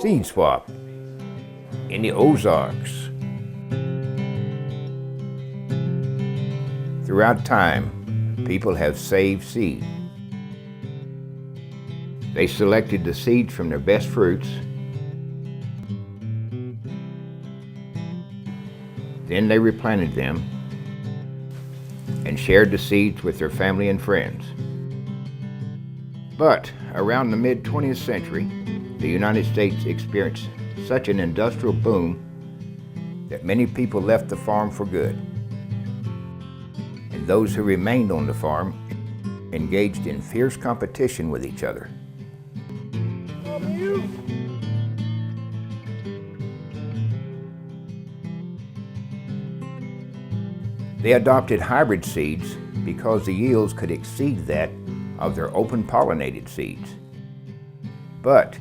Seed swap in the Ozarks. Throughout time, people have saved seed. They selected the seeds from their best fruits. Then they replanted them and shared the seeds with their family and friends. But around the mid-20th century, the United States experienced such an industrial boom that many people left the farm for good. And those who remained on the farm engaged in fierce competition with each other. They adopted hybrid seeds because the yields could exceed that of their open-pollinated seeds. But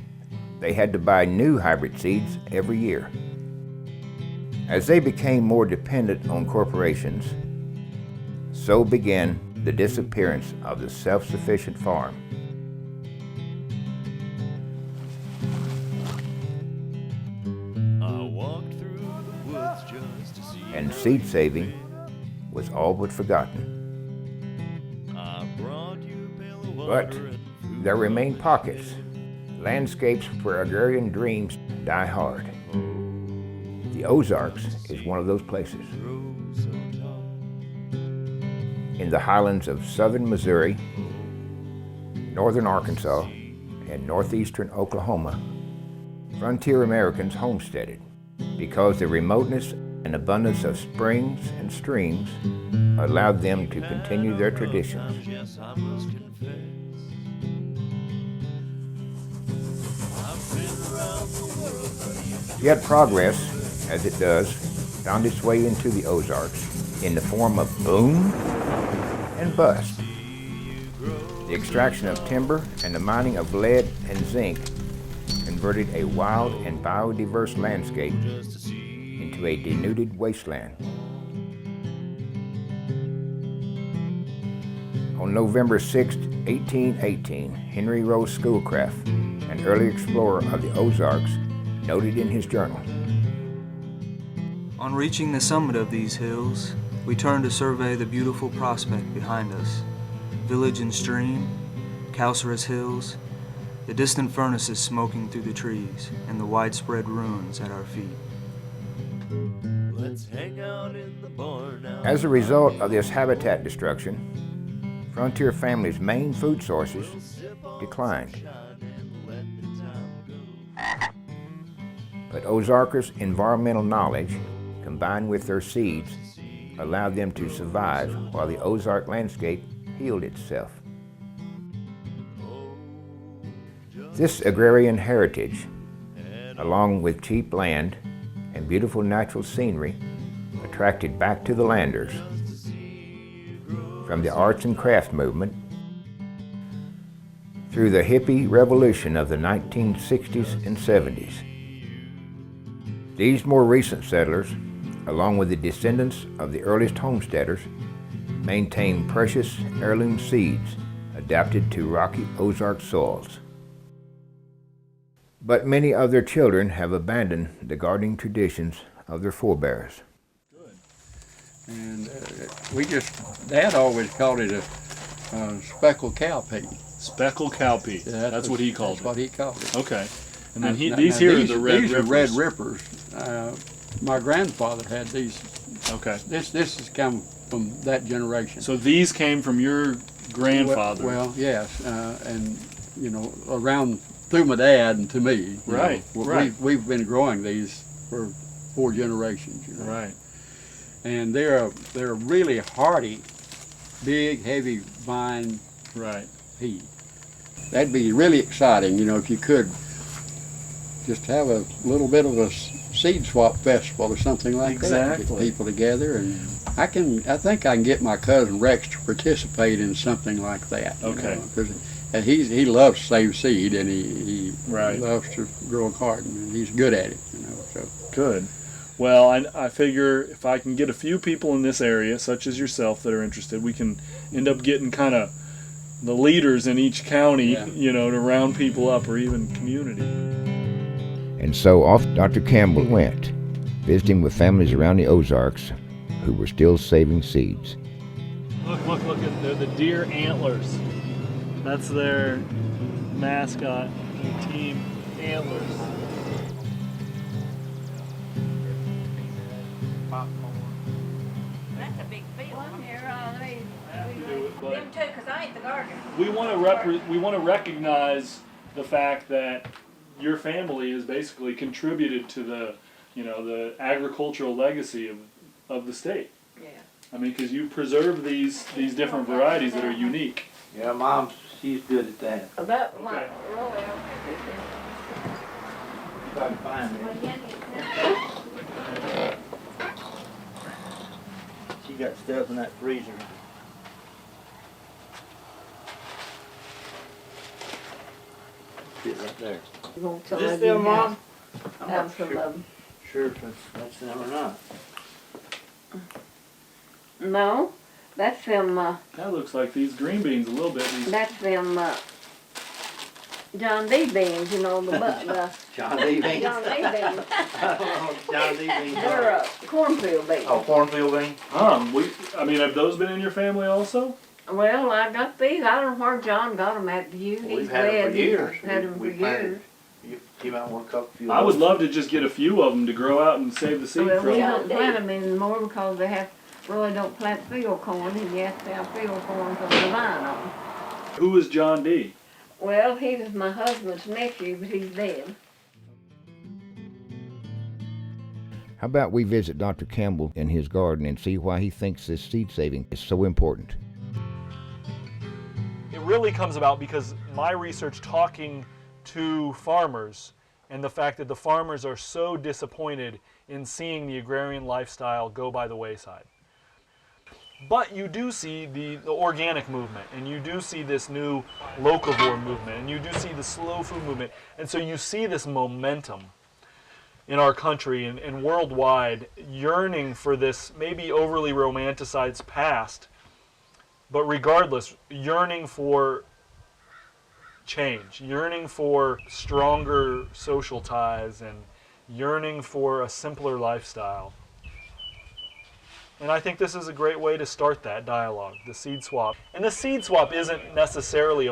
they had to buy new hybrid seeds every year. As they became more dependent on corporations, so began the disappearance of the self-sufficient farm. And seed saving was all but forgotten. But there remain pockets, landscapes where agrarian dreams die hard. The Ozarks is one of those places. In the highlands of southern Missouri, northern Arkansas, and northeastern Oklahoma, frontier Americans homesteaded because the remoteness and abundance of springs and streams allowed them to continue their traditions. Yet progress, as it does, found its way into the Ozarks in the form of boom and bust. The extraction of timber and the mining of lead and zinc converted a wild and biodiverse landscape into a denuded wasteland. On November 6, 1818, Henry Rose Schoolcraft, an early explorer of the Ozarks, noted in his journal, "On reaching the summit of these hills, we turned to survey the beautiful prospect behind us. Village and stream, calcareous hills, the distant furnaces smoking through the trees, and the widespread ruins at our feet." Let's hang out in the barn now. As a result of this habitat destruction, frontier families' main food sources declined. But Ozarkers' environmental knowledge, combined with their seeds, allowed them to survive while the Ozark landscape healed itself. This agrarian heritage, along with cheap land and beautiful natural scenery, attracted back to the landers. From the arts and crafts movement, through the hippie revolution of the 1960s and 70s. These more recent settlers, along with the descendants of the earliest homesteaders, maintain precious heirloom seeds adapted to rocky Ozark soils. But many of their children have abandoned the gardening traditions of their forebears. Good. And Dad always called it a speckled cowpea. Speckled cowpea. Yeah, that's what he called That's what he called it. Okay. And then Now, these are the red these rippers. are red rippers. My grandfather had these. Okay. This has come from that generation. So these came from your grandfather. Well, yes, and around through my dad and to me. Right. We've been growing these for 4 generations. Right. And they're really hardy, big, heavy vine. Right. Pea. That'd be really exciting, if you could just have a little bit of a seed swap festival or something like that. Get people together, and I think I can get my cousin Rex to participate in something like that. Okay. Because he loves to save seed, and he Right. loves to grow a garden, and he's good at it. So Good. Well, I figure if I can get a few people in this area, such as yourself, that are interested, we can end up getting kind of the leaders in each county, Yeah. to round people up, or even community. And so off Dr. Campbell went, visiting with families around the Ozarks who were still saving seeds. Look at the deer antlers. That's their mascot, the team antlers. That's a big field. One here, Them too, because I ain't the gardener. We want to recognize the fact that your family has basically contributed to the agricultural legacy of the state. Yeah. I mean, because you preserve these different varieties that are unique. Yeah, Mom, she's good at that. That Okay. might really If I can find it. She got stuff in that freezer. Sit right there. want Is some this of still, you Mom? I'm have not some sure. of them. Sure, that's them or not. No, that's them, That looks like these green beans a little bit. that's them, John D. beans, you know, the John D. beans. John D. beans. I don't know what John D. beans They're are. cornfield beans. Oh, cornfield beans? Have those been in your family also? Well, I got these. I don't know where John got them at. You, he's We've had them glad for he's years. had them for We've planted. years. You might want to cut a few. I would love to just get a few of them to grow out and save the seed Well, we from. don't plant them anymore because they really don't plant field corn, and you have to have field corn from the vine on. Who is John D? Well, he was my husband's nephew, but he's dead. How about we visit Dr. Campbell in his garden and see why he thinks this seed saving is so important? It really comes about because my research talking to farmers and the fact that the farmers are so disappointed in seeing the agrarian lifestyle go by the wayside. But you do see the organic movement, and you do see this new locavore movement, and you do see the slow food movement, and so you see this momentum in our country and worldwide yearning for this maybe overly romanticized past, but regardless, yearning for change, yearning for stronger social ties, and yearning for a simpler lifestyle. And I think this is a great way to start that dialogue, the seed swap. And the seed swap isn't necessarily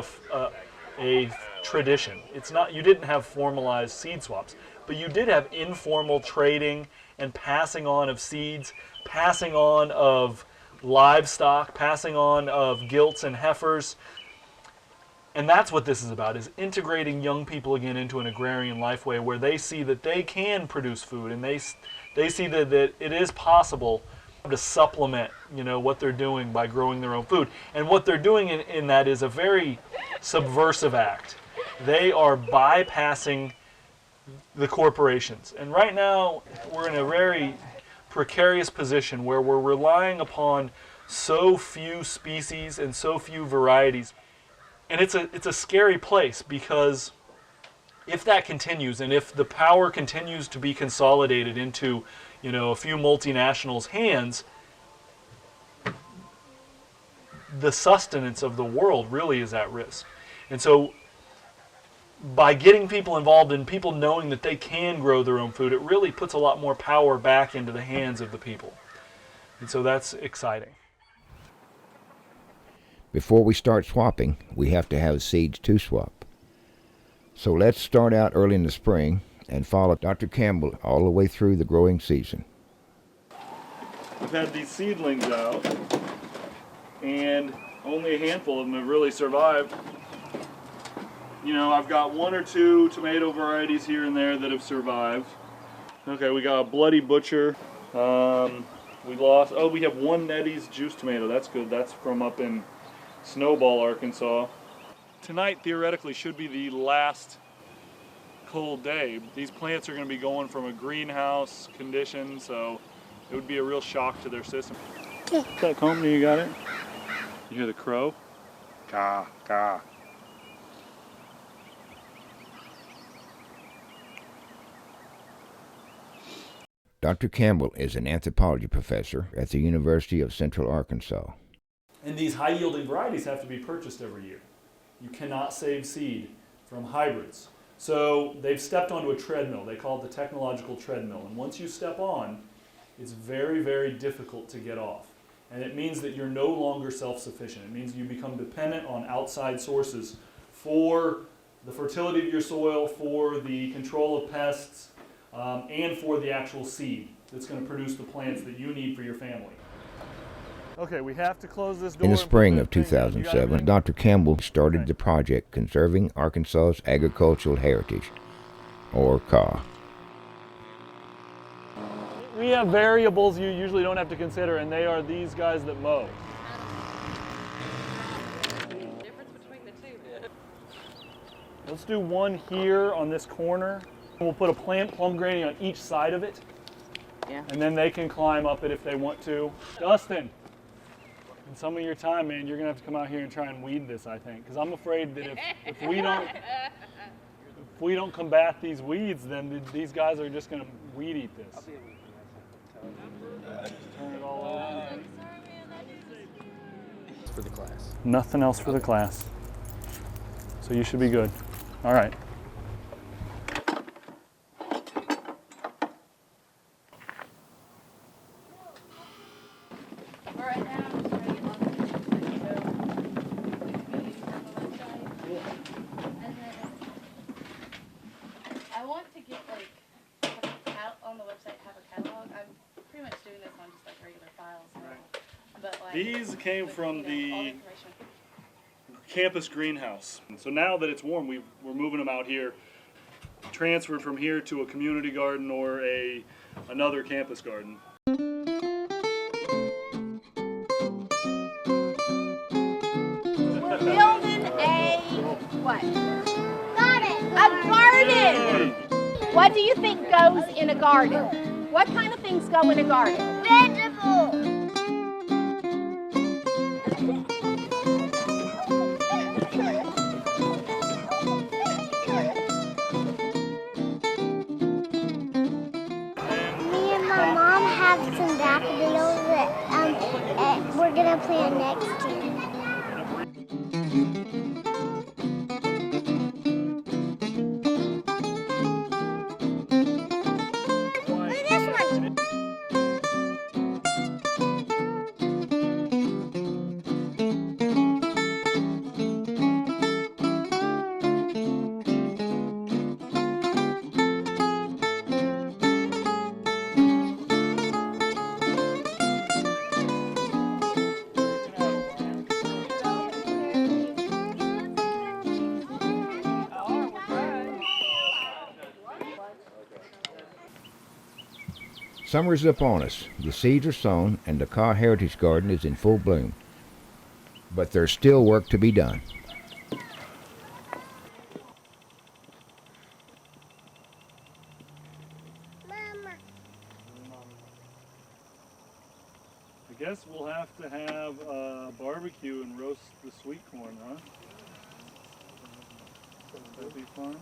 a tradition. It's not, you didn't have formalized seed swaps, but you did have informal trading and passing on of seeds, passing on of livestock, passing on of gilts and heifers. And that's what this is about, is integrating young people again into an agrarian lifeway where they see that they can produce food, and they see that it is possible to supplement, what they're doing by growing their own food. And what they're doing in that is a very subversive act. They are bypassing the corporations. And right now, we're in a very precarious position where we're relying upon so few species and so few varieties. And it's a scary place, because if that continues, and if the power continues to be consolidated into, a few multinationals' hands, the sustenance of the world really is at risk. And so by getting people involved and people knowing that they can grow their own food, it really puts a lot more power back into the hands of the people. And so that's exciting. Before we start swapping, we have to have seeds to swap. So let's start out early in the spring and follow Dr. Campbell all the way through the growing season. We've had these seedlings out, and only a handful of them have really survived. I've got one or two tomato varieties here and there that have survived. Okay, we got a Bloody Butcher. We have one Nettie's juice tomato. That's good. That's from up in Snowball, Arkansas. Tonight theoretically should be the last cold day. These plants are going to be going from a greenhouse condition, so it would be a real shock to their system. Is that comb? You got it? You hear the crow? Caw, caw. Dr. Campbell is an anthropology professor at the University of Central Arkansas. And these high-yielding varieties have to be purchased every year. You cannot save seed from hybrids. So they've stepped onto a treadmill. They call it the technological treadmill. And once you step on, it's very, very difficult to get off. And it means that you're no longer self-sufficient. It means you become dependent on outside sources for the fertility of your soil, for the control of pests, and for the actual seed that's going to produce the plants that you need for your family. Okay, we have to close this door. In the spring of 2007, Dr. Campbell started the project Conserving Arkansas's Agricultural Heritage, or CAH. We have variables you usually don't have to consider, and they are these guys that mow. Let's do one here on this corner. We'll put a plant plum granny on each side of it. Yeah. And then they can climb up it if they want to. Dustin, in some of your time, man, you're gonna have to come out here and try and weed this, I think. Because I'm afraid that if we don't combat these weeds, then these guys are just gonna weed eat this. Turn it all over. For the class. Nothing else for the class. So you should be good. All right. I want to get on the website have a catalog. I'm pretty much doing this on just like regular files now. But like These came from all the information. campus greenhouse. So now that it's warm, we're moving them out here, transferred from here to a community garden or another campus garden. We're building a what? Garden. A garden. What do you think goes in a garden? What kind of things go in a garden? Vegetables. Me and my mom have some daffodils that we're gonna plant next year. Summer is upon us. The seeds are sown and the CAH Heritage Garden is in full bloom. But there's still work to be done. Mama. I guess we'll have to have a barbecue and roast the sweet corn, huh? That'd be fun.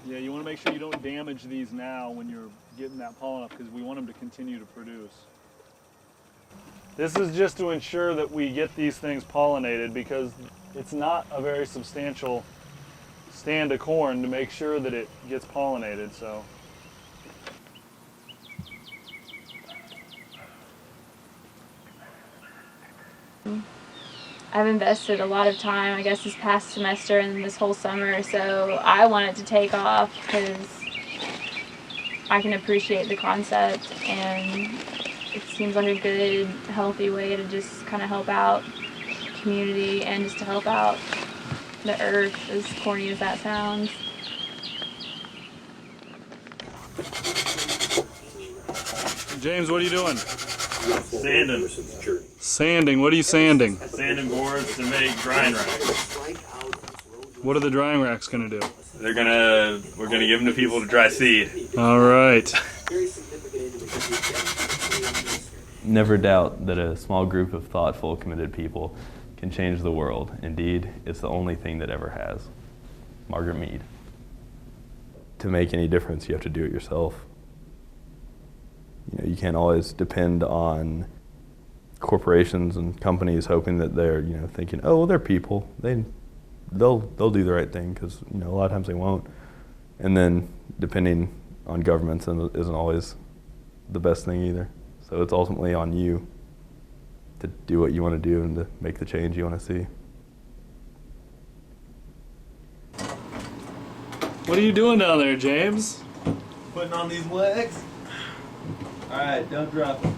Yeah, you want to make sure you don't damage these now when you're getting that pollen up, because we want them to continue to produce. This is just to ensure that we get these things pollinated, because it's not a very substantial stand of corn to make sure that it gets pollinated. So. I've invested a lot of time, I guess, this past semester and this whole summer, so I want it to take off because I can appreciate the concept and it seems like a good, healthy way to just kind of help out the community and just to help out the earth, as corny as that sounds. James, what are you doing? Sanding. Sanding. What are you sanding? Sanding boards to make drying racks. What are the drying racks going to do? We're gonna give them to people to dry seed. All right. Never doubt that a small group of thoughtful, committed people can change the world. Indeed, it's the only thing that ever has. Margaret Mead. To make any difference, you have to do it yourself. You can't always depend on corporations and companies hoping that they're, thinking, oh, well, they're people. They'll do the right thing, because, a lot of times they won't. And then depending on governments isn't always the best thing either. So it's ultimately on you to do what you want to do and to make the change you want to see. What are you doing down there, James? Putting on these legs. All right, don't drop it.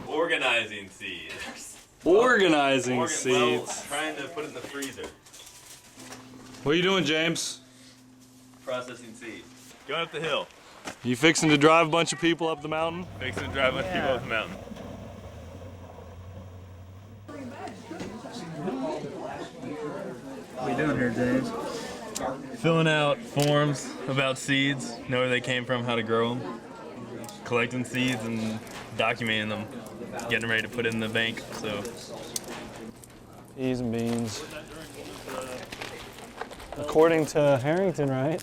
Organizing seeds. Organizing seeds. Well, trying to put it in the freezer. What are you doing, James? Processing seeds. Going up the hill. You fixing to drive a bunch of people up the mountain? Fixing to drive a bunch of people up the mountain. What are you doing here, James? Filling out forms about seeds, know where they came from, how to grow them, collecting seeds and documenting them, getting ready to put it in the bank. So, Peas and beans. According to Harrington, right?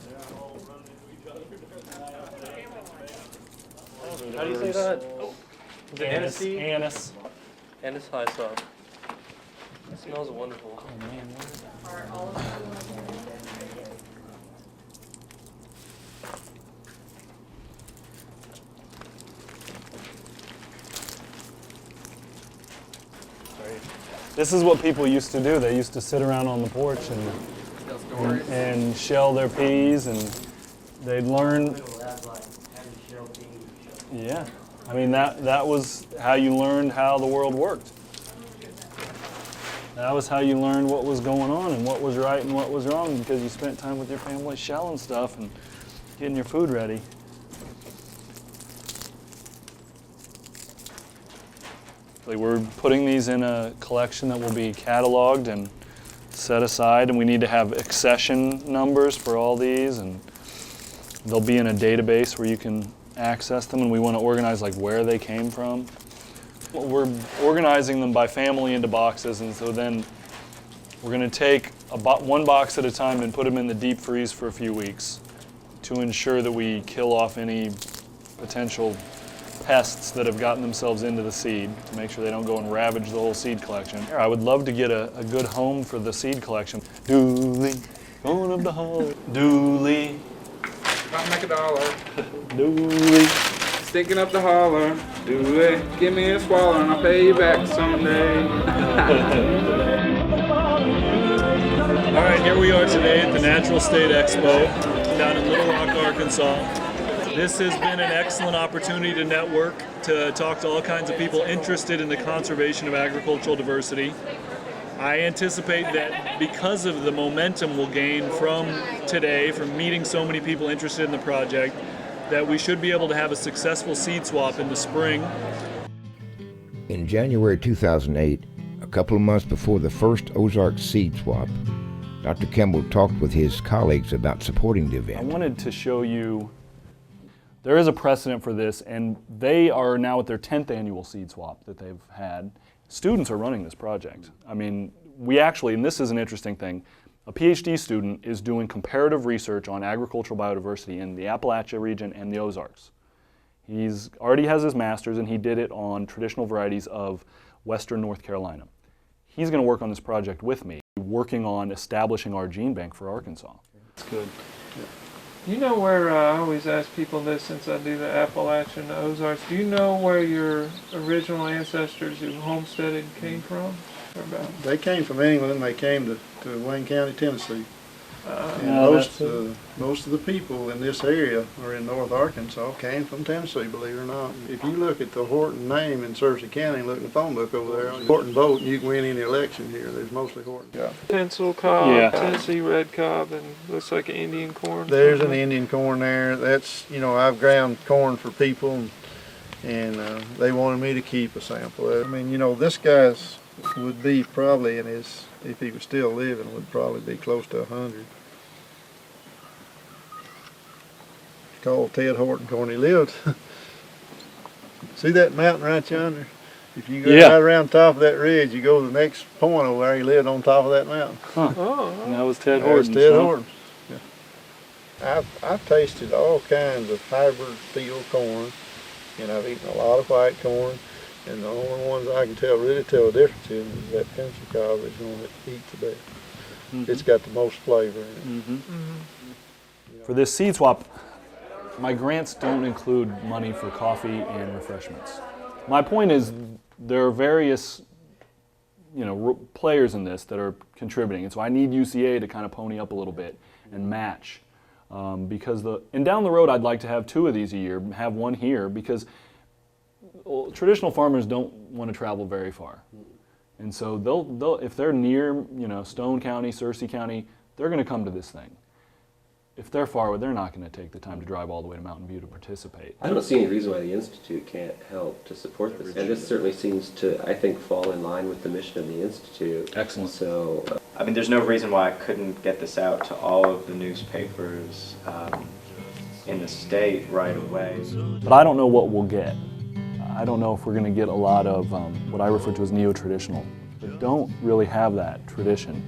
How do you say that? Anise. Anise. Anise high sauce. It smells wonderful. Oh man, this is what people used to do. They used to sit around on the porch and shell their peas, and they'd learn. Yeah, I mean that was how you learned how the world worked. That was how you learned what was going on and what was right and what was wrong, because you spent time with your family shelling stuff and getting your food ready. We're putting these in a collection that will be cataloged and set aside, and we need to have accession numbers for all these, and they'll be in a database where you can access them, and we want to organize like where they came from. We're organizing them by family into boxes, and so then we're going to take one box at a time and put them in the deep freeze for a few weeks to ensure that we kill off any potential pests that have gotten themselves into the seed, to make sure they don't go and ravage the whole seed collection. I would love to get a good home for the seed collection. Dooley, going up the hall. Dooley. I'll make $1. Dooley. Sticking up the holler. Dooley, give me a swallow and I'll pay you back someday. All right, here we are today at the Natural State Expo down in Little Rock, Arkansas. This has been an excellent opportunity to network, to talk to all kinds of people interested in the conservation of agricultural diversity. I anticipate that because of the momentum we'll gain from today, from meeting so many people interested in the project, that we should be able to have a successful seed swap in the spring. In January 2008, a couple of months before the first Ozark seed swap, Dr. Campbell talked with his colleagues about supporting the event. I wanted to show you, there is a precedent for this, and they are now at their 10th annual seed swap that they've had. Students are running this project. I mean, we actually, and this is an interesting thing, a PhD student is doing comparative research on agricultural biodiversity in the Appalachia region and the Ozarks. He's already has his master's, and he did it on traditional varieties of western North Carolina. He's going to work on this project with me, working on establishing our gene bank for Arkansas. That's good. You know where, I always ask people this since I do the Appalachia and the Ozarks, do you know where your original ancestors who homesteaded came from? Or about? They came from England. They came to Wayne County, Tennessee. And most of the people in this area, or in North Arkansas, came from Tennessee, believe it or not. If you look at the Horton name in Searcy County, look in the phone book over there, Horton vote, and you can win any election here. There's mostly Horton. Yeah. Pencil cob, Tennessee red cob, and looks like an Indian corn. There's an Indian corn there. That's, I've ground corn for people, and they wanted me to keep a sample. I mean, this guy's would be probably if he was still living, would probably be close to 100. Called Ted Horton corn. He lived. See that mountain right yonder? If you go right around the top of that ridge, you go to the next point over there. He lived on top of that mountain. Huh. And that was Ted Horton. Ted Horton. Yeah. I've tasted all kinds of hybrid field corn, and I've eaten a lot of white corn. And the only ones I can really tell the difference in is that pencil cob is the one that eats the best. It's got the most flavor in it. For this seed swap, my grants don't include money for coffee and refreshments. My point is there are various players in this that are contributing, and so I need UCA to kind of pony up a little bit and match. Because down the road I'd like to have 2 of these a year, have one here, because traditional farmers don't want to travel very far. And so they'll if they're near, Stone County, Searcy County, they're going to come to this thing. If they're far away, they're not going to take the time to drive all the way to Mountain View to participate. I don't see any reason why the Institute can't help to support this. And this certainly seems to, I think, fall in line with the mission of the Institute. Excellent. So, I mean, there's no reason why I couldn't get this out to all of the newspapers in the state right away. But I don't know what we'll get. I don't know if we're going to get a lot of what I refer to as neo-traditional. They don't really have that tradition,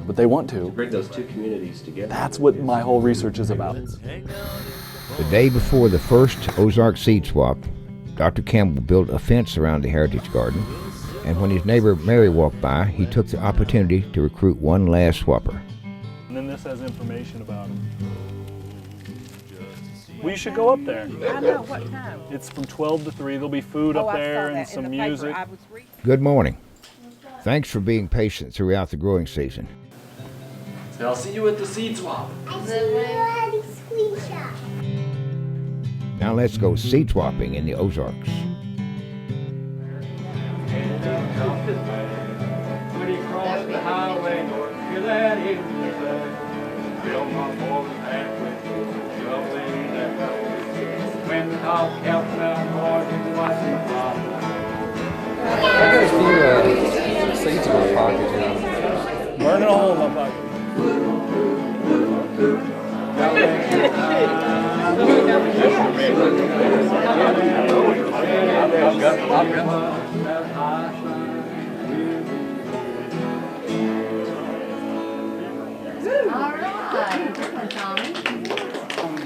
but they want to. Bring those 2 communities together. That's what my whole research is about. The day before the first Ozark seed swap, Dr. Campbell built a fence around the heritage garden, and when his neighbor Mary walked by, he took the opportunity to recruit one last swapper. And then this has information about them. We should go up there. I know, what time? It's from 12 to 3. There'll be food up there and some music. Good morning. Thanks for being patient throughout the growing season. I'll see you at the seed swap. Now let's go seed swapping in the Ozarks. When he crossed the highway, feel that in the back. Feel my boy halfway through, shoving that road. When the top Campbell Mountain watching the fire. I got a few seeds in my pocket. Burning a hole in my pocket. All right, good one, Tommy.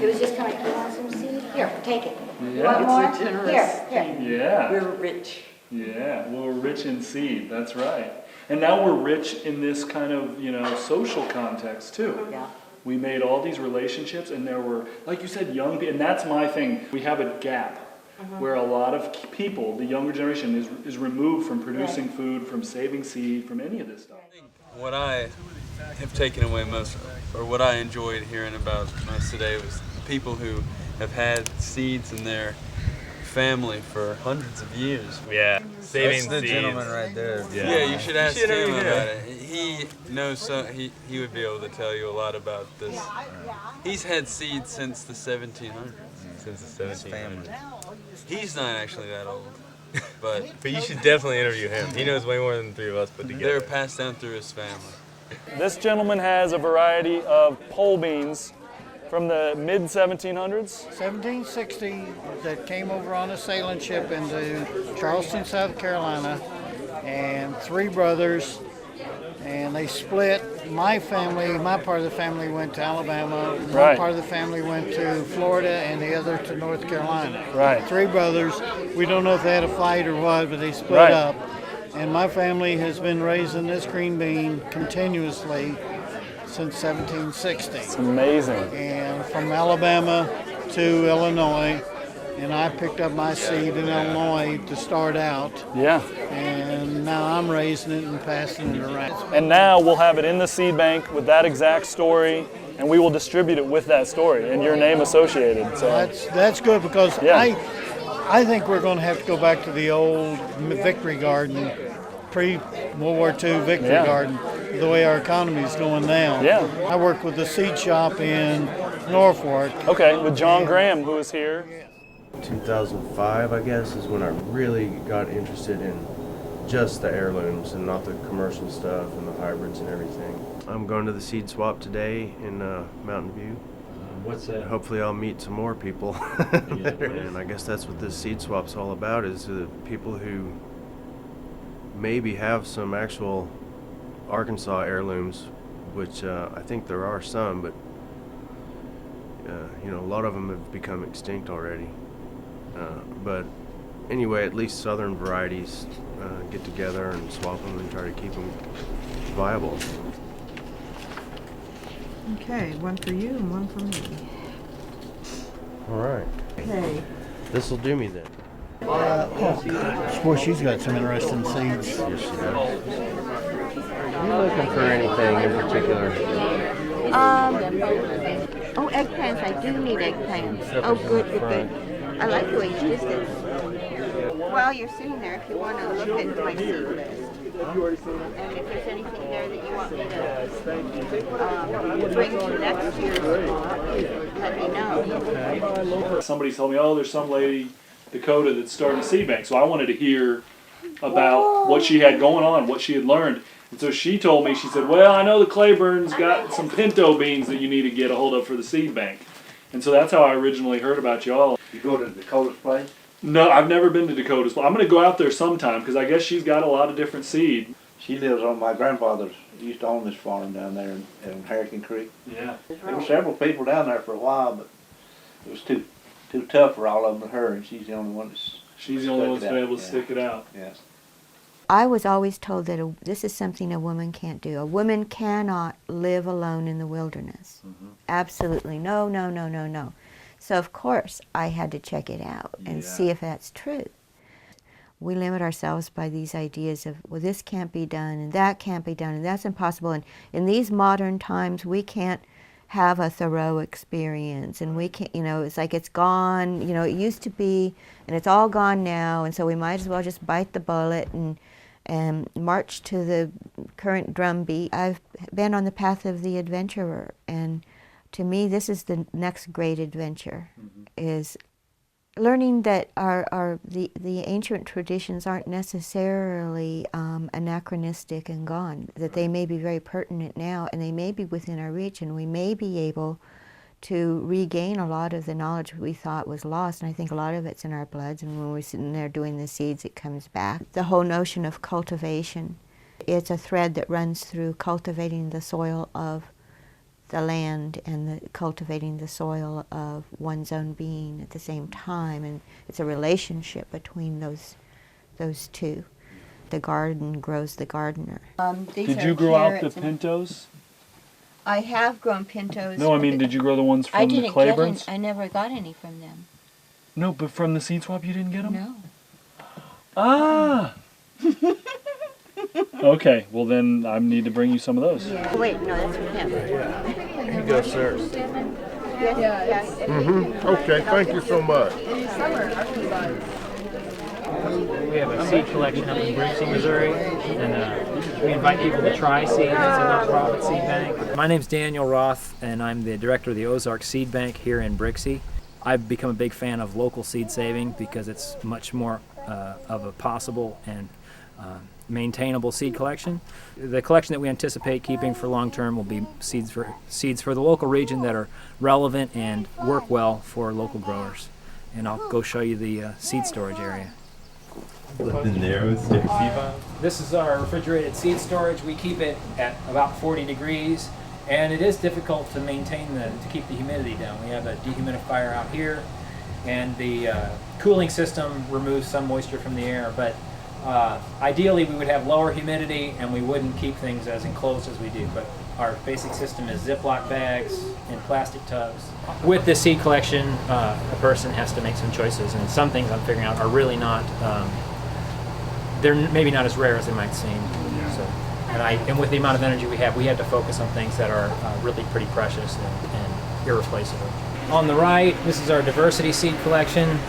It was just kind of, you want some seed? Here, take it. You want more? It's a generous Here. Yeah. We're rich. Yeah, well, we're rich in seed, that's right. And now we're rich in this kind of, social context too. Yeah. We made all these relationships, and there were, like you said, young people, and that's my thing. We have a gap where a lot of people, the younger generation, is removed from producing food, from saving seed, from any of this stuff. What I have taken away most, or what I enjoyed hearing about most today, was people who have had seeds in their family for hundreds of years. Yeah, saving That's the seeds. gentleman right there. Yeah, you should ask him interview about him. it. He knows he would be able to tell you a lot about this. He's had seeds since the 1700s. Since the 1700s. He's not actually that old, but you should definitely interview him. He knows way more than the 3 of us put together. they're passed down through his family. This gentleman has a variety of pole beans from the mid-1700s? 1760 that came over on a sailing ship into Charleston, South Carolina, and 3 brothers, and they split. My part of the family went to Alabama, one part of the family went to Florida, and the other to North Carolina. Right. 3 brothers. We don't know if they had a fight or what, but they split up. And my family has been raising this green bean continuously since 1760. It's amazing. And from Alabama to Illinois, and I picked up my seed in Illinois to start out. Yeah. And now I'm raising it and passing it around. And now we'll have it in the seed bank with that exact story, and we will distribute it with that story and your name associated. So that's good, because I think we're going to have to go back to the old Victory Garden, pre-World War II Victory Garden, the way our economy is going now. Yeah. I work with the seed shop in Norfolk. Okay, with John Graham, who is here. 2005, I guess, is when I really got interested in just the heirlooms and not the commercial stuff and the hybrids and everything. I'm going to the seed swap today in Mountain View. What's that? Hopefully I'll meet some more people. And I guess that's what this seed swap's all about, is the people who maybe have some actual Arkansas heirlooms, which I think there are some, but a lot of them have become extinct already. But anyway, at least southern varieties get together and swap them and try to keep them viable. Okay, one for you and one for me. All right. Okay. This will do me then. Oh, gosh. Boy, she's got some interesting seeds. Yes, she does. Are you looking for anything in particular? Oh, eggplants. I do need eggplants. Oh, good. I like the way you did this. While you're sitting there, if you want to look into my seed list, and if there's anything there that you want me to bring to next year's lot, let me know. Somebody told me, oh, there's some lady, Dakota, that's starting a seed bank. So I wanted to hear about what she had going on, what she had learned. And so she told me, she said, well, I know the Claiborne's got some pinto beans that you need to get a hold of for the seed bank. And so that's how I originally heard about y'all. You go to Dakota's place? No, I've never been to Dakota's. I'm going to go out there sometime because I guess she's got a lot of different seed. She lives on, my grandfather's used to own this farm down there in Hurricane Creek. Yeah. There were several people down there for a while, but it was too tough for all of them to her, and she's the only one that's She's the only one that's been able to stick it out. Yes. I was always told that this is something a woman can't do. A woman cannot live alone in the wilderness. Absolutely. No, no, no, no, no. So, of course, I had to check it out and see if that's true. We limit ourselves by these ideas of, well, this can't be done, and that can't be done, and that's impossible. And in these modern times, we can't have a Thoreau experience, and we can't, you know, it's like it's gone, you know, it used to be, and it's all gone now, and so we might as well just bite the bullet and march to the current drumbeat. I've been on the path of the adventurer, and to me, this is the next great adventure, is learning that the ancient traditions aren't necessarily anachronistic and gone, that they may be very pertinent now, and they may be within our reach, and we may be able to regain a lot of the knowledge we thought was lost, and I think a lot of it's in our bloods, and when we're sitting there doing the seeds, it comes back. The whole notion of cultivation, it's a thread that runs through cultivating the soil of the land and cultivating the soil of one's own being at the same time, and it's a relationship between those two. The garden grows the gardener. Did you grow out the pintos? I have grown pintos. No, I mean, did you grow the ones from the Claibornes? I never got any from them. No, but from the seed swap you didn't get them? No. Ah! Okay, well then I need to bring you some of those. Yeah. Wait, no, that's for him. Here you go, sir. Yes. Okay, thank you so much. We have a seed collection up in Brixie, Missouri, and we invite people to try seeds. It's a nonprofit seed bank. My name's Daniel Roth, and I'm the director of the Ozark Seed Bank here in Brixie. I've become a big fan of local seed saving because it's much more of a possible and maintainable seed collection. The collection that we anticipate keeping for long term will be seeds for the local region that are relevant and work well for local growers. And I'll go show you the seed storage area. The narrow stick seed vial? This is our refrigerated seed storage. We keep it at about 40 degrees, and it is difficult to maintain to keep the humidity down. We have a dehumidifier out here, and the cooling system removes some moisture from the air, but ideally we would have lower humidity and we wouldn't keep things as enclosed as we do, but our basic system is Ziploc bags in plastic tubs. With this seed collection, a person has to make some choices, and some things I'm figuring out are really not, they're maybe not as rare as they might seem. So, and with the amount of energy we have, we had to focus on things that are really pretty precious and irreplaceable. On the right, this is our diversity seed collection.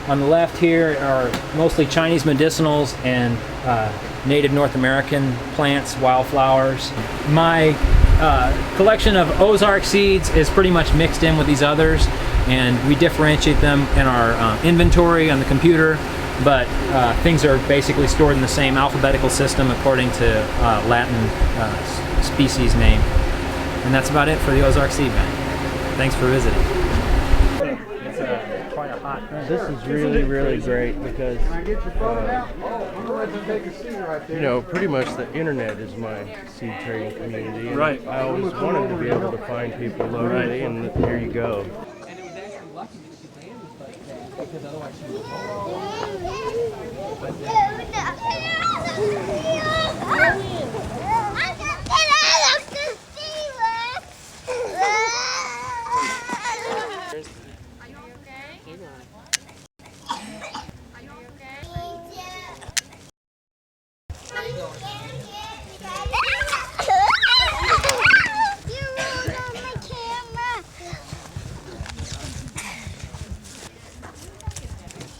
On the left here are mostly Chinese medicinals and native North American plants, wildflowers. My collection of Ozark seeds is pretty much mixed in with these others, and we differentiate them in our inventory on the computer, but things are basically stored in the same alphabetical system according to Latin species name. And that's about it for the Ozark Seed Bank. Thanks for visiting. This is really, really great because, you know, pretty much the internet is my seed trading community. Right. I always wanted to be able to find people locally, and here you go.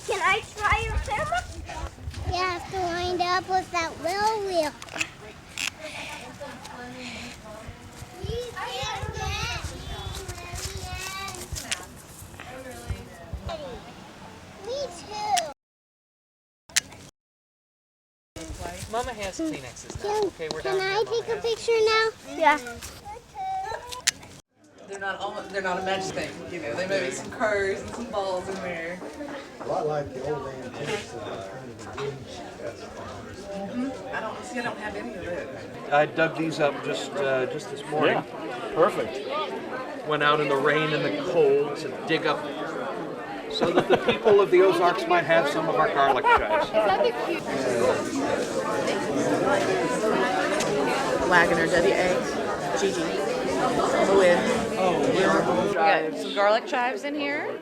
Can I try your camera? You have to wind up with that little wheel. Me too. Mama has Kleenexes now. Okay, we're Can done. I take a picture now? Yeah. They're not a match thing, you know. There may be some cars and some balls in there. A lot like the old antiques I don't have any of those. I dug these up just this morning. Yeah, perfect. Went out in the rain and the cold to dig up so that the people of the Ozarks might have some of our garlic chives. Wagoner, W-A-G-G. On the win. We got some garlic chives in here.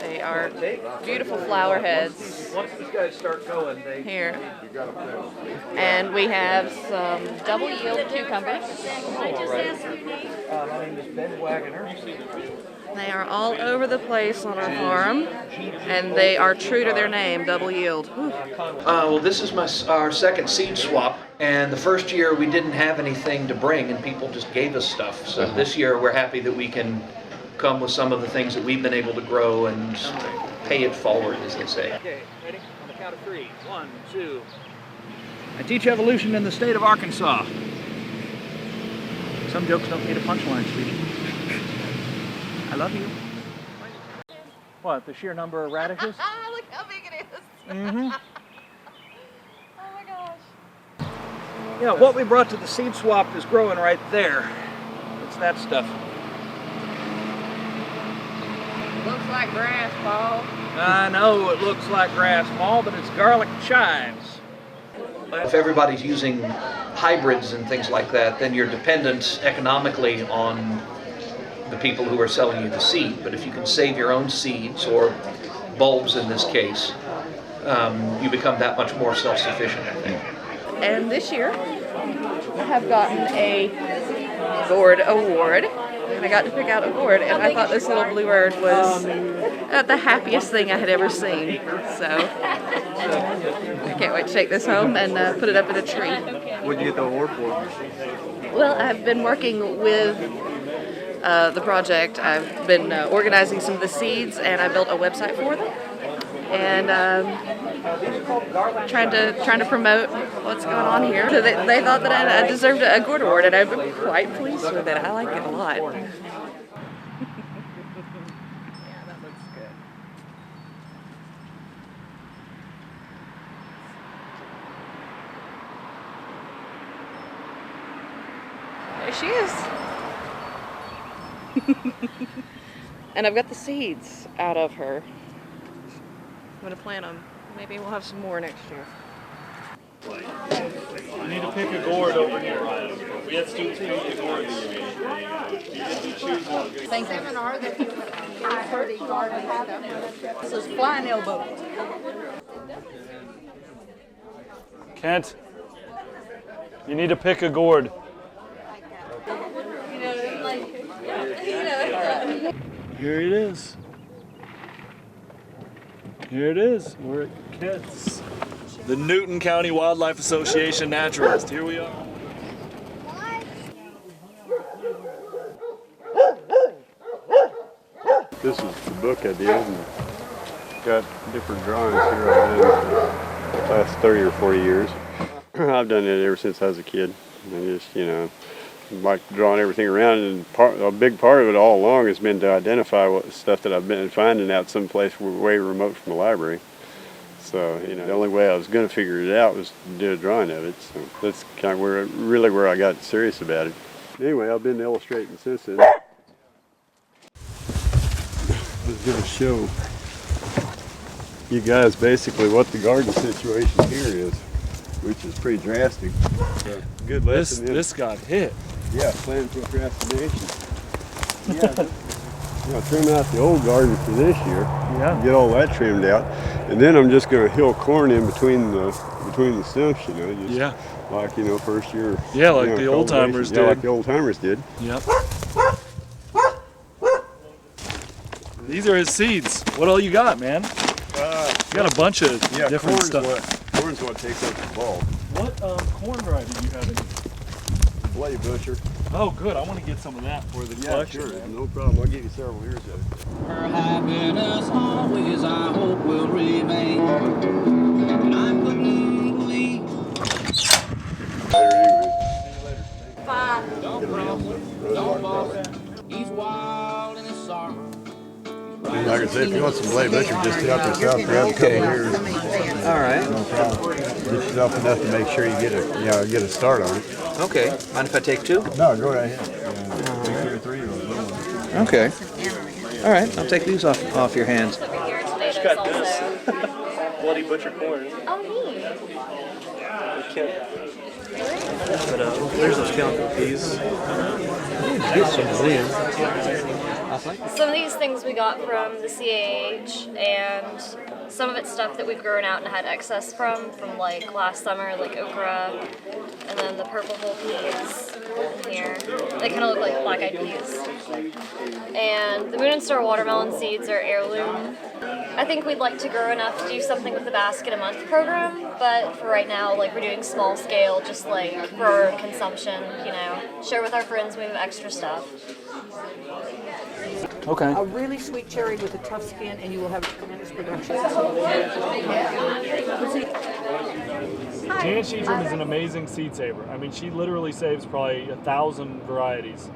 They are beautiful flower heads. Once these guys start going, they here. And we have some double yield cucumbers. My name is Ben Wagoner. They are all over the place on our farm, and they are true to their name, double yield. Well, this is our second seed swap, and the first year we didn't have anything to bring, and people just gave us stuff. So this year we're happy that we can come with some of the things that we've been able to grow and pay it forward, as they say. Okay, ready? On the count of 3. 1, 2. I teach evolution in the state of Arkansas. Some jokes don't need a punchline, sweetie. I love you. What, the sheer number of radishes? Look how big it is. Mm-hmm. Oh my gosh. Yeah, what we brought to the seed swap is growing right there. It's that stuff. Looks like grass, Paul. I know it looks like grass, Paul, but it's garlic chives. If everybody's using hybrids and things like that, then you're dependent economically on the people who are selling you the seed. But if you can save your own seeds, or bulbs in this case, you become that much more self-sufficient, I think. And this year, I have gotten a gourd award. And I got to pick out a gourd, and I thought this little blue bird was the happiest thing I had ever seen. So I can't wait to take this home and put it up in a tree. What did you get the award for? Well, I've been working with the project. I've been organizing some of the seeds, and I built a website for them, and trying to promote what's going on here. So they thought that I deserved a gourd award, and I've been quite pleased with it. I like it a lot. Yeah, that looks good. There she is. And I've got the seeds out of her. I'm going to plant them. Maybe we'll have some more next year. You need to pick a gourd over here. We had students pick the gourds. You choose one. Seminar that I heard a garden had them. This is flying elbow. Kent, you need to pick a gourd. Here it is. Here it is. We're at Kent's. The Newton County Wildlife Association naturalist. Here we are. This is the book I did, and got different drawings here I've done for the last 30 or 40 years. I've done it ever since I was a kid. I just, like drawing everything around, and a big part of it all along has been to identify what stuff that I've been finding out someplace way remote from a library. So, the only way I was going to figure it out was to do a drawing of it. So that's kind of where I got serious about it. Anyway, I've been illustrating since then. Let's give a show. you guys basically what the garden situation here is, which is pretty drastic. Good lesson. This got hit. Yeah, plan procrastination. Yeah. Trim out the old garden for this year. Yeah. Get all that trimmed out, and then I'm just going to hill corn in between the stumps. Just like first year. Yeah, like the old timers did. Yeah, like the old timers did. Yep. These are his seeds. What all you got, man? You got a bunch of different stuff. Corn's what takes up the bulb. What corn variety do you have in here? Blade Butcher. Oh, good. I want to get some of that for the collection. Sure. No problem. I'll give you several years of it. Her happiness always, I hope, will remain. And I'm completely. Fine. Don't bother. He's wild in the summer. Like I said, if you want some Blade Butcher, just help yourself. Grab a couple years. All right. No problem. Get yourself enough to make sure you get a start on it. Okay. Mind if I take two? No, go right ahead. 2 or 3 of those. Okay. All right. I'll take these off your hands. Just got this. Bloody butcher corn. Oh, neat. But there's those calico peas. Some of these things we got from the CAH, and some of it's stuff that we've grown out and had excess from like last summer, like okra, and then the purple whole peas in here. They kind of look like black-eyed peas. And the Moon and Star watermelon seeds are heirloom. I think we'd like to grow enough to do something with the basket a month program, but for right now, like we're doing small scale, just like for our consumption, share with our friends when we have extra stuff. Okay. A really sweet cherry with a tough skin, and you will have tremendous production. Jan Sheedram is an amazing seed saver. I mean, she literally saves probably 1,000 varieties.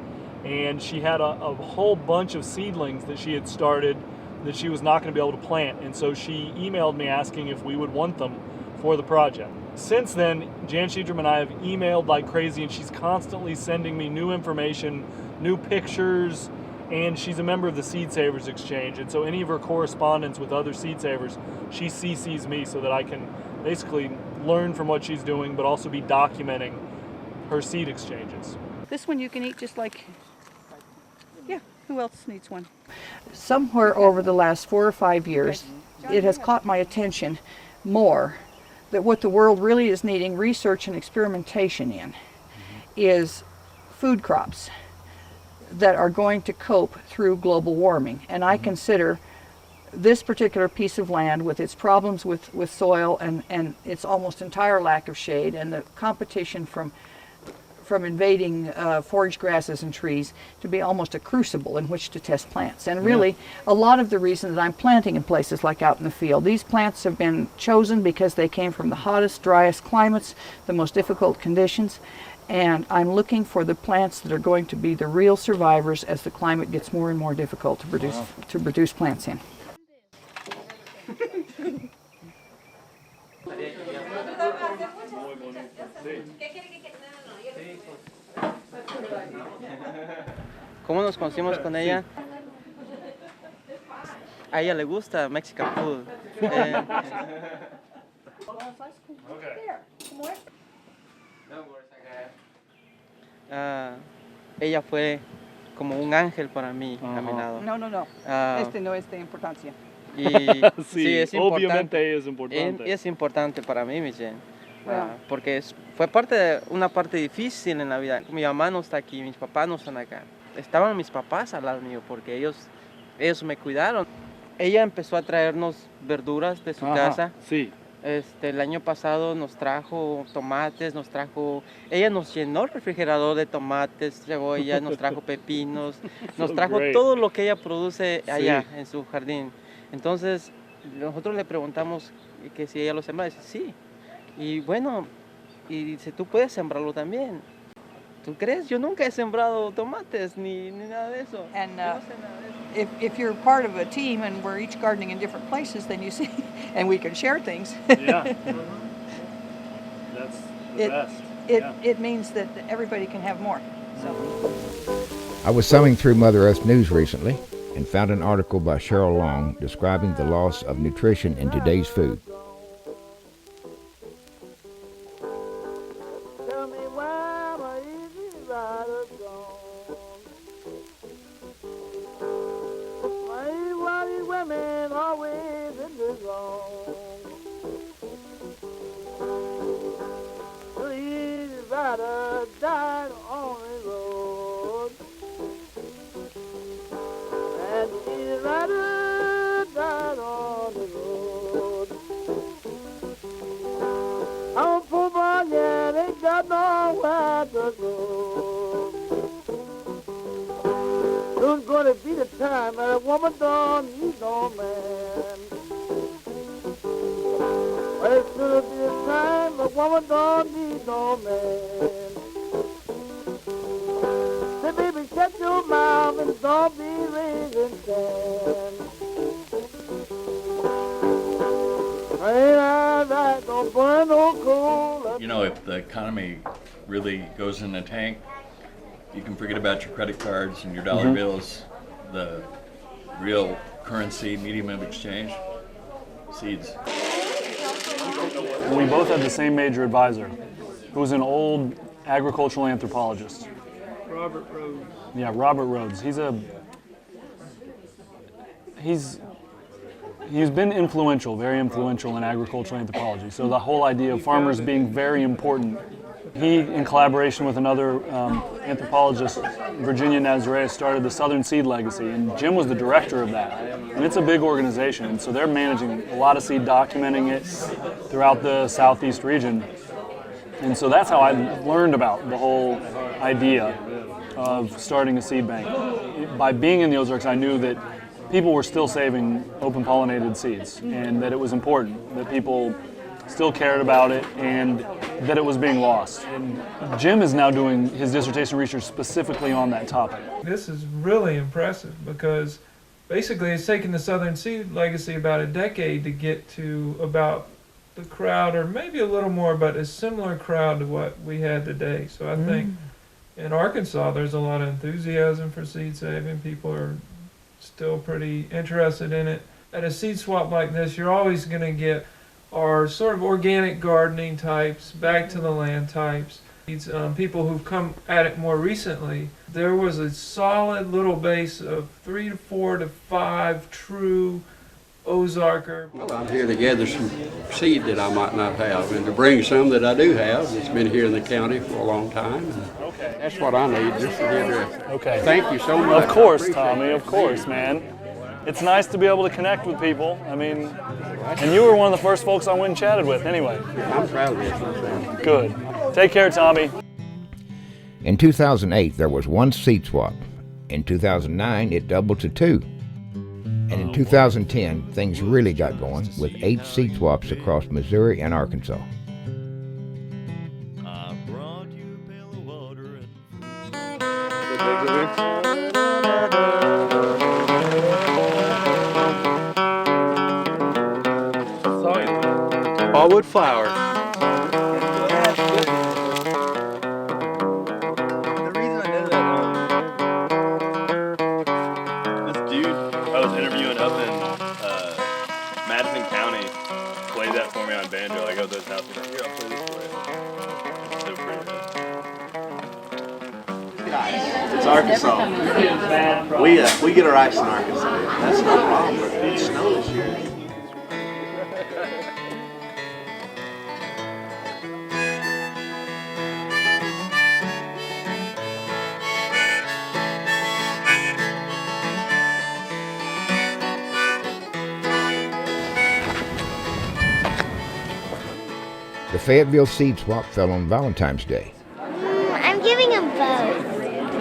And she had a whole bunch of seedlings that she had started that she was not going to be able to plant. And so she emailed me asking if we would want them for the project. Since then, Jan Sheedram and I have emailed like crazy, and she's constantly sending me new information, new pictures, and she's a member of the Seed Savers Exchange. And so any of her correspondence with other seed savers, she CCs me so that I can basically learn from what she's doing, but also be documenting her seed exchanges. This one you can eat just like, who else needs one? Somewhere over the last 4 or 5 years, it has caught my attention more that what the world really is needing research and experimentation in is food crops that are going to cope through global warming. And I consider this particular piece of land, with its problems with soil and its almost entire lack of shade, and the competition from invading forage grasses and trees, to be almost a crucible in which to test plants. And really, a lot of the reason that I'm planting in places like out in the field, these plants have been chosen because they came from the hottest, driest climates, the most difficult conditions. And I'm looking for the plants that are going to be the real survivors as the climate gets more and more difficult to produce plants in. ¿Cómo nos conocimos con ella? A ella le gusta Mexican food. Ella fue como un ángel para mí caminado. No. Este no es de importancia. Y sí, es obviamente es importante. Es importante para mí, Michelle. Porque fue una parte difícil en la vida. Mi mamá no está aquí, mis papás no están acá. Estaban mis papás al lado mío porque ellos me cuidaron. Ella empezó a traernos verduras de su casa. Sí. El año pasado nos trajo tomates, ella nos llenó el refrigerador de tomates, cebollas, nos trajo pepinos, nos trajo todo lo que ella produce allá en su jardín. Entonces nosotros le preguntamos que si ella lo sembraba, dice sí. Y bueno, y dice, tú puedes sembrarlo también. ¿Tú crees? Yo nunca he sembrado tomates ni nada de eso. And if you're part of a team and we're each gardening in different places, then you see, and we can share things. Yeah. That's the best. It means that everybody can have more. So. I was thumbing through Mother Earth News recently and found an article by Cheryl Long describing the loss of nutrition in today's food. Soon's gonna be the time that a woman don't need no man. Well, it's gonna be the time a woman don't need no man. Say, baby, shut your mouth and don't be raising sand. Ain't I right, don't burn no coal. You know, if the economy really goes in the tank, you can forget about your credit cards and your dollar bills. The real currency, medium of exchange, seeds. We both had the same major advisor, who was an old agricultural anthropologist. Robert Rhodes. Yeah, Robert Rhodes. He's been influential, very influential in agricultural anthropology. So the whole idea of farmers being very important. He, in collaboration with another anthropologist, Virginia Nazareth, started the Southern Seed Legacy, and Jim was the director of that. And it's a big organization, and so they're managing a lot of seed, documenting it throughout the southeast region. And so that's how I learned about the whole idea of starting a seed bank. By being in the Ozarks, I knew that people were still saving open-pollinated seeds, and that it was important, that people still cared about it, and that it was being lost. And Jim is now doing his dissertation research specifically on that topic. This is really impressive because basically it's taken the Southern Seed Legacy about a decade to get to about the crowd, or maybe a little more, but a similar crowd to what we had today. So I think in Arkansas there's a lot of enthusiasm for seed saving. People are still pretty interested in it. At a seed swap like this, you're always going to get our sort of organic gardening types, back to the land types. These people who've come at it more recently, there was a solid little base of 3 to 4 to 5 true Ozarker. Well, I'm here to gather some seed that I might not have, and to bring some that I do have that's been here in the county for a long time. Okay. That's what I need, just to get this. Okay. Thank you so much. Of course, Tommy, of course, man. It's nice to be able to connect with people. I mean, and you were one of the first folks I went and chatted with anyway. I'm proud of this. Good. Take care, Tommy. In 2008, there was 1 seed swap. In 2009, it doubled to 2. And in 2010, things really got going with 8 seed swaps across Missouri and Arkansas. Ballwood flower. The reason I know that, this dude I was interviewing up in Madison County played that for me on banjo. Like, I was at his house, he's like, here, I'll play this for you. So pretty. It's Arkansas. We get our ice in Arkansas. That's no problem, but it didn't snow this year. The Fayetteville Seed Swap fell on Valentine's Day. I'm giving them both.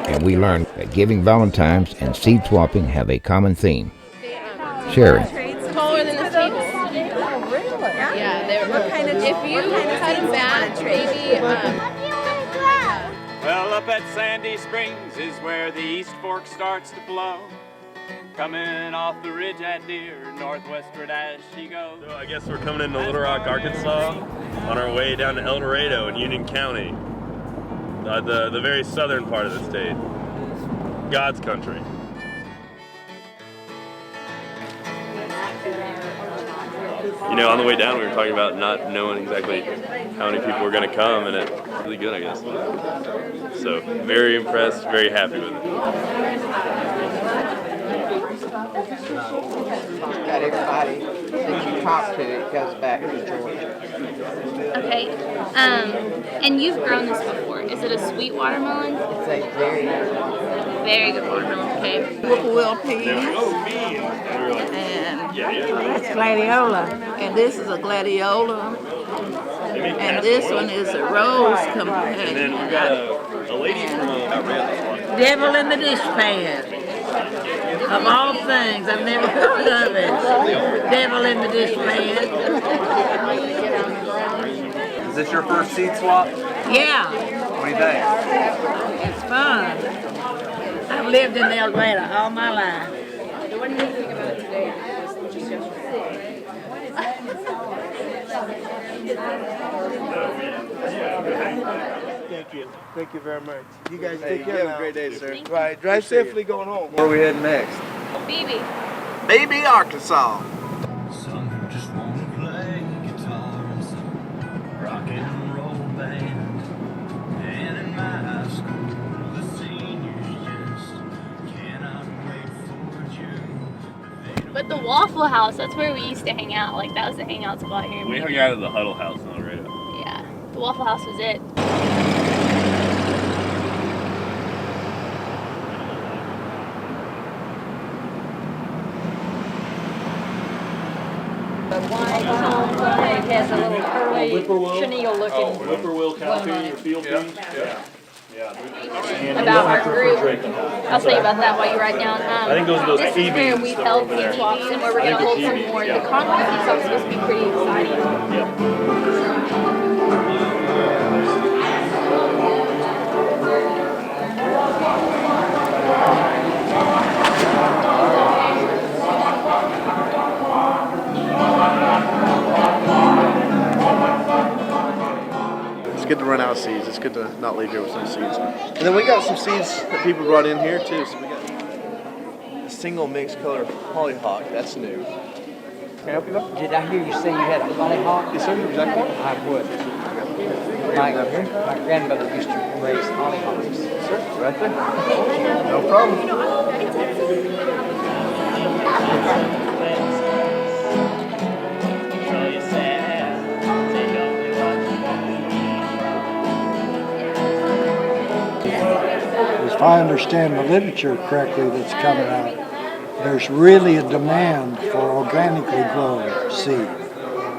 And we learned that giving Valentines and seed swapping have a common theme. Sharing. Taller than the table. Oh, really? Yeah, they were kind of. If you cut them back, maybe. Well, up at Sandy Springs is where the East Fork starts to flow. Coming off the ridge at Deer, northwestward as she goes. So I guess we're coming into Little Rock, Arkansas, on our way down to El Dorado in Union County, the very southern part of the state, God's country. you know, on the way down we were talking about not knowing exactly how many people were going to come, and it's really good, I guess. So very impressed, very happy with it. Got everybody that you talk to, it goes back to Georgia. Okay. And you've grown this before. Is it a sweet watermelon? It's a Very good watermelon. Okay. whippoorwill peas. And that's gladiola. And this is a gladiola. And this one is a rose companion. And then we've got a lady from Devil in the dish pan. Of all things, I've never heard of it. Devil in the dish pan. Is this your first seed swap? Yeah. What do you think? It's fun. I've lived in El Dorado all my life. What do you think about it today? Thank you. Thank you very much. You guys Hey, take you care have now. a great day, sir. Right. Drive safely going home. Where are we heading next? Baby. Baby, Arkansas. Some who just want to play guitar in some rock and roll band. And in my high school, the seniors just cannot wait for June. But the Waffle House, that's where we used to hang out. Like, that was the hangout spot here. We hung out at the Huddle House on the radio. Yeah. The Waffle House was it. The white home flag has a little curly chenille looking. Whippoorwill cowpea or field pea? About our group. I'll tell you about that while you write down. I think those are those This is where we PBs held over seed there. swaps and where we're going to hold some more. The concrete seed swap is supposed to be pretty exciting. It's good to run out of seeds. It's good to not leave here with some seeds. And then we got some seeds that people brought in here too. So we got a single mixed color hollyhock. That's new. Can I help you though? Did I hear you say you had a hollyhock? Yes, sir. Exactly. I would. My grandmother used to raise hollyhocks. Sir, right there. No problem. If I understand the literature correctly that's coming out, there's really a demand for organically grown seed.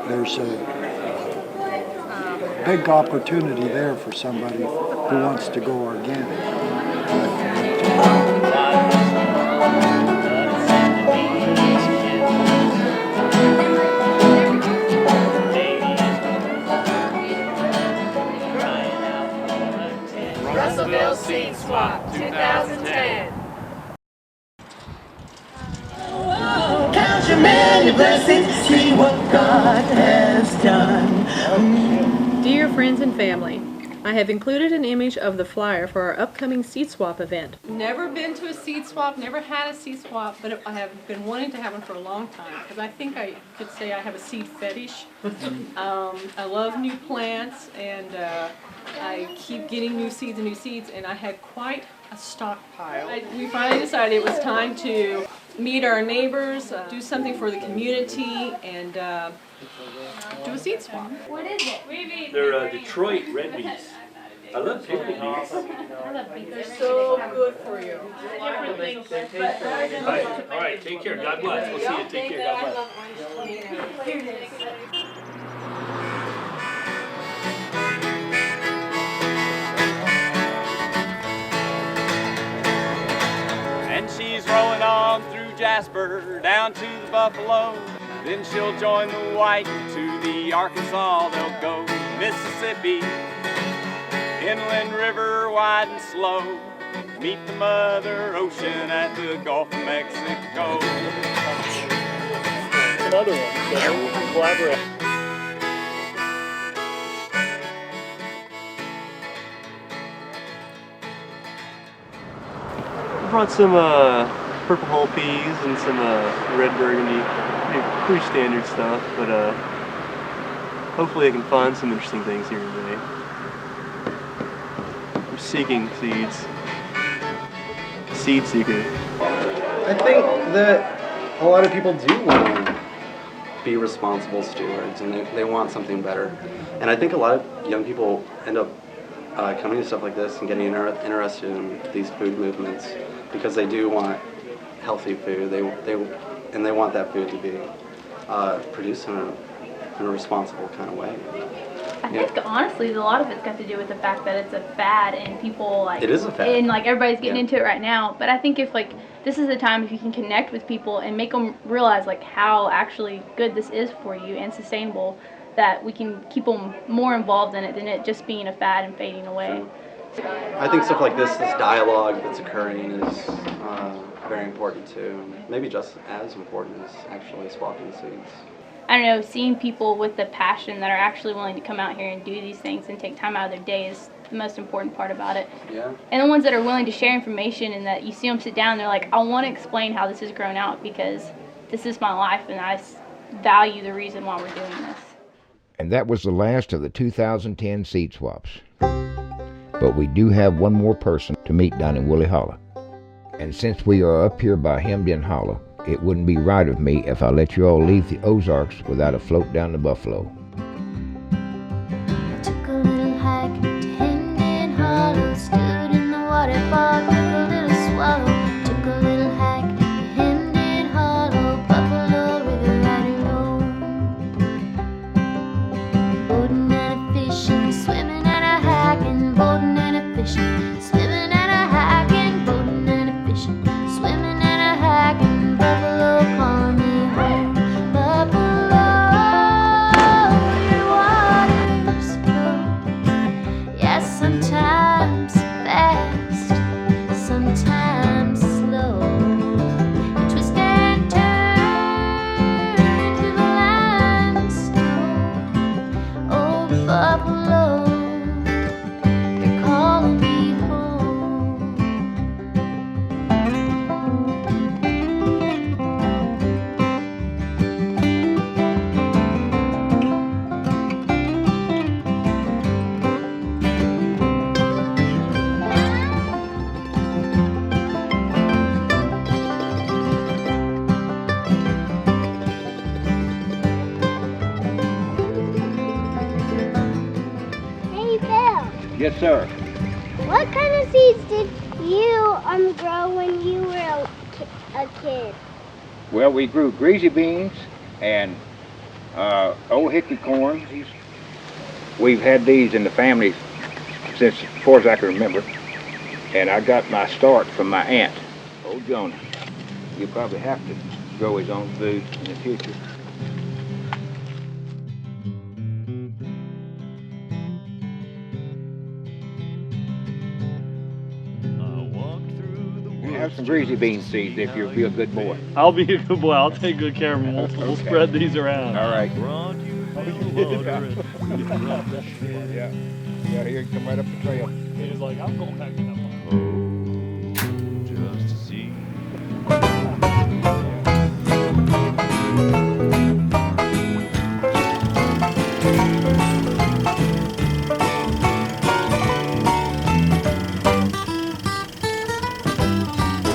There's a big opportunity there for somebody who wants to go organic. Russellville Seed Swap 2010. Count your many blessings, see what God has done. Dear friends and family, I have included an image of the flyer for our upcoming seed swap event. Never been to a seed swap, never had a seed swap, but I have been wanting to have one for a long time because I think I could say I have a seed fetish. I love new plants and I keep getting new seeds, and I had quite a stockpile. We finally decided it was time to meet our neighbors, do something for the community, and do a seed swap. What is it? They're Detroit red beets. I love pickle beets. They're so good for you. All right, take care. God bless. We'll see you. Take care. God bless. And she's rolling on through Jasper, down to the Buffalo. Then she'll join the white to the Arkansas they'll go. Mississippi, inland river wide and slow. Meet the Mother Ocean at the Gulf of Mexico. Another one, so we can collaborate. Brought some purple hull peas and some red burgundy. Pretty standard stuff, but hopefully I can find some interesting things here today. I'm seeking seeds. Seed seeker. I think that a lot of people do want to be responsible stewards, and they want something better. And I think a lot of young people end up coming to stuff like this and getting interested in these food movements because they do want healthy food. They want that food to be produced in a responsible kind of way. I think honestly, a lot of it's got to do with the fact that it's a fad and people like. It is a fad. And like everybody's getting into it right now. But I think if like this is the time if you can connect with people and make them realize like how actually good this is for you and sustainable, that we can keep them more involved in it than it just being a fad and fading away. I think stuff like this dialogue that's occurring is very important too. Maybe just as important as actually swapping seeds. I don't know, seeing people with the passion that are actually willing to come out here and do these things and take time out of their day is the most important part about it. Yeah. And the ones that are willing to share information and that you see them sit down and they're like, I want to explain how this has grown out because this is my life and I value the reason why we're doing this. And that was the last of the 2010 seed swaps. But we do have one more person to meet down in Woolly Hollow. And since we are up here by Hemmed In Hollow, it wouldn't be right of me if I let you all leave the Ozarks without a float down the Buffalo. Took a little hike to Hemmed In Hollow, stood in the water park, took a little swallow. Took a little hike to Hemmed In Hollow, Buffalo River right along. Boating and a fishing, swimming and a hiking, boating and a fishing, swimming and a hiking, boating and a fishing, swimming and a hiking. Buffalo, call me home. Buffalo, your waters flow. Yes, sometimes fast, sometimes slow. You twist and turn through the limestone. Oh, Buffalo, you're calling me home. Hey, Bill. Yes, sir. What kind of seeds did you grow when you were a kid? Well, we grew greasy beans and old hickory corn. We've had these in the family since as far as I can remember. And I got my start from my aunt, old Jonah. You'll probably have to grow his own food in the future. Have some greasy bean seeds if you'll be a good boy. I'll be a good boy. I'll take good care of them. We'll spread these around. All right. Yeah. Yeah, here you come right up the trail. He's like, I'm going back in that Just to see.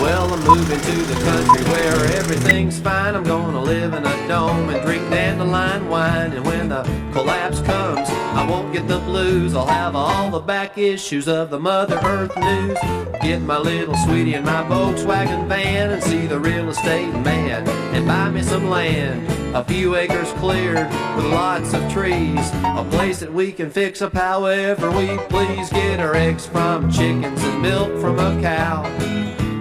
Well, I'm moving to the country where everything's fine. I'm gonna live in a dome and drink dandelion wine. And when the collapse comes, I won't get the blues. I'll have all the back issues of the Mother Earth news. Get my little sweetie in my Volkswagen van and see the real estate man and buy me some land. A few acres cleared with lots of trees. A place that we can fix up however we please. Get our eggs from chickens and milk from a cow.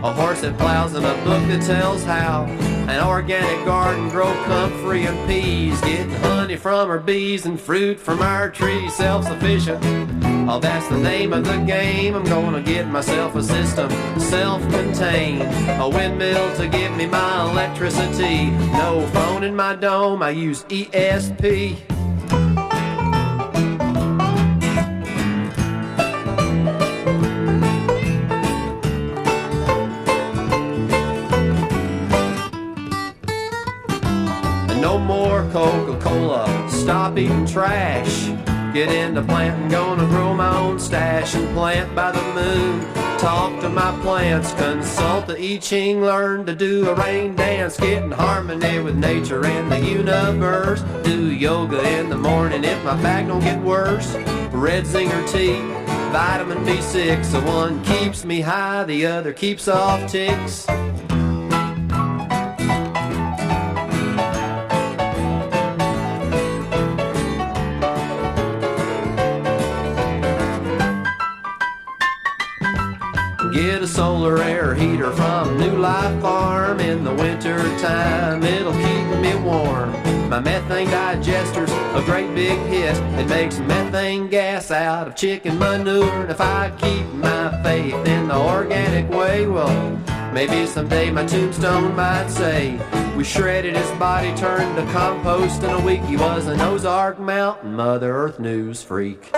A horse that plows and a book that tells how. An organic garden, grow comfrey and peas. Getting honey from our bees and fruit from our trees. Self-sufficient, oh that's the name of the game. I'm gonna get myself a system, self-contained. A windmill to give me my electricity. No phone in my dome, I use ESP. Coca-Cola, stop eating trash. Get into planting, gonna grow my own stash and plant by the moon. Talk to my plants, consult the I Ching, learn to do a rain dance, get in harmony with nature and the universe. Do yoga in the morning if my back don't get worse. Red Zinger tea, vitamin B6, so one keeps me high, the other keeps off ticks. Get a solar air heater from New Life Farm in the winter time. It'll keep me warm. My methane digester's a great big hit. It makes methane gas out of chicken manure. And if I keep my faith in the organic way, well, maybe someday my tombstone might say we shredded his body, turned to compost in a week. He was an Ozark Mountain Mother Earth news freak.